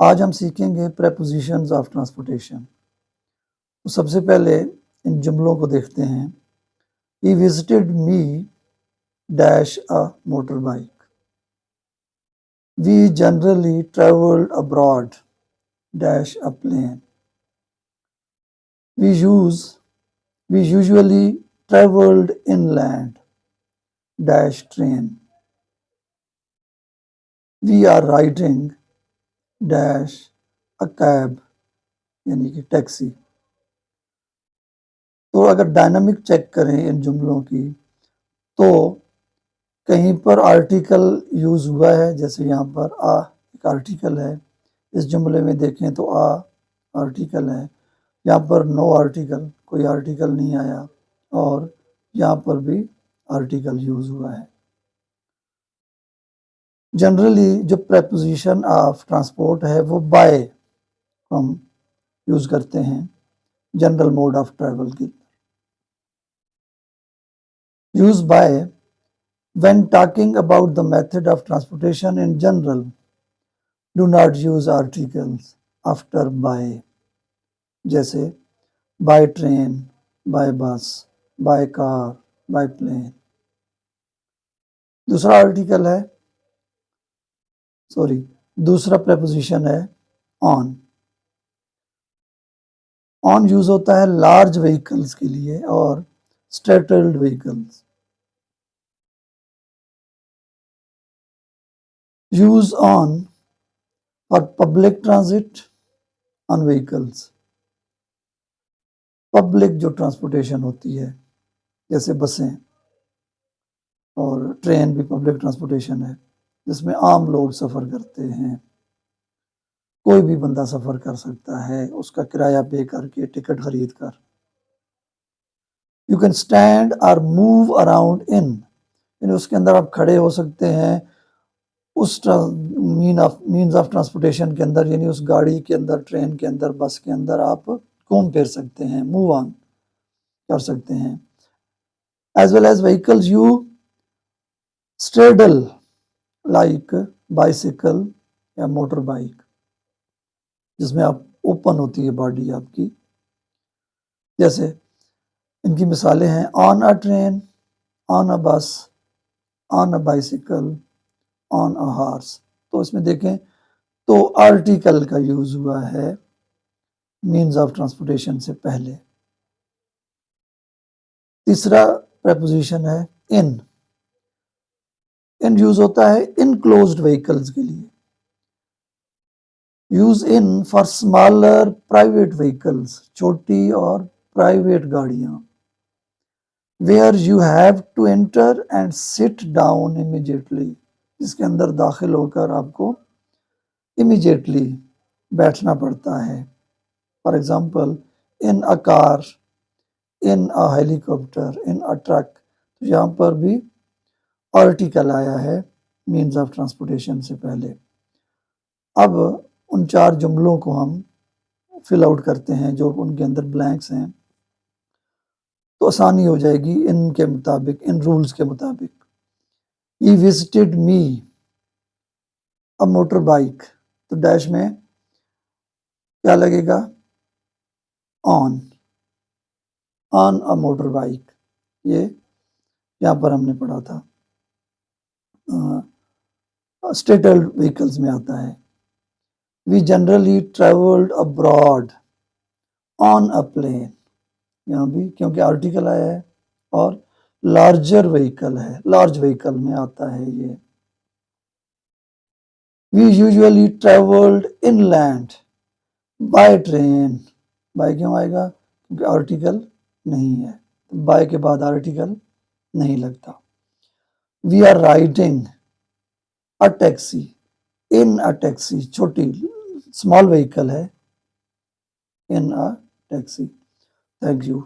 आज हम सीखेंगे प्रेपोजिशंस ऑफ ट्रांसपोर्टेशन। तो सबसे पहले इन जुमलों को देखते हैं। He visited me dash a motor bike. We generally travelled abroad dash a plane. We usually travelled inland dash train. We are riding dash a cab यानी कि टैक्सी। तो अगर डायनामिक चेक करें इन जुमलों की तो कहीं पर आर्टिकल यूज़ हुआ है, जैसे यहाँ पर आ एक आर्टिकल है। इस जुमले में देखें तो आ आर्टिकल है, यहाँ पर नो आर्टिकल, कोई आर्टिकल नहीं आया, और यहाँ पर भी आर्टिकल यूज़ हुआ है। जनरली जो प्रेपोजिशन ऑफ ट्रांसपोर्ट है वो बाय हम यूज़ करते हैं जनरल मोड ऑफ ट्रैवल की। Use by when talking about the method of transportation in general, do not use articles after by, जैसे by train, by bus, by car, by plane। दूसरा preposition है on। on use होता है large vehicles के लिए और straddled vehicles. Use on for public transit on vehicles। Public जो transportation होती है जैसे बसें और ट्रेन भी पब्लिक ट्रांसपोर्टेशन है, जिसमें आम लोग सफ़र करते हैं। कोई भी बंदा सफ़र कर सकता है उसका किराया पे करके, टिकट खरीद कर। यू कैन स्टैंड और मूव अराउंड इन, यानी उसके अंदर आप खड़े हो सकते हैं उस मीन्स ऑफ ट्रांसपोर्टेशन के अंदर, यानी उस गाड़ी के अंदर, ट्रेन के अंदर, बस के अंदर आप घूम फिर सकते हैं, मूव ऑन कर सकते हैं। As well as vehicles you straddle like bicycle या मोटर बाइक, जिसमें आप ओपन होती है बॉडी आपकी। जैसे इनकी मिसालें हैं on a train, on a bus, on a bicycle, on a horse. तो इसमें देखें तो आर्टिकल का यूज हुआ है मीन्स ऑफ ट्रांसपोर्टेशन से पहले। तीसरा प्रेपोजिशन है इन। इन यूज होता है इनक्लोज्ड व्हीकल्स के लिए। Use in for smaller private vehicles, छोटी और प्राइवेट गाड़ियां। Where you have to enter and sit down immediately, जिसके अंदर दाखिल होकर आपको इमीडिएटली बैठना पड़ता है। For example in a car, in a helicopter, in a truck. तो यहाँ पर भी आर्टिकल आया है मीन्स ऑफ ट्रांसपोर्टेशन से पहले। अब उन चार जुमलों को हम फिल आउट करते हैं जो उनके अंदर ब्लैंक्स हैं, तो आसानी हो जाएगी इनके मुताबिक, इन रूल्स के मुताबिक। ही विजिटेड मी अ मोटर बाइक, तो डैश में क्या लगेगा? On, on a motor bike, ये यहाँ पर हमने पढ़ा था, स्टेटल्ड व्हीकल्स में आता है। We generally travelled abroad on a plane, यहाँ भी क्योंकि आर्टिकल आया है, और लार्जर व्हीकल है, लार्ज व्हीकल में आता है ये। We usually travelled inland by train. By क्यों आएगा? क्योंकि आर्टिकल नहीं है, तो बाय के बाद आर्टिकल नहीं लगता। We are riding a taxi in a taxi, छोटी स्मॉल व्हीकल है, in a taxi. Thank you.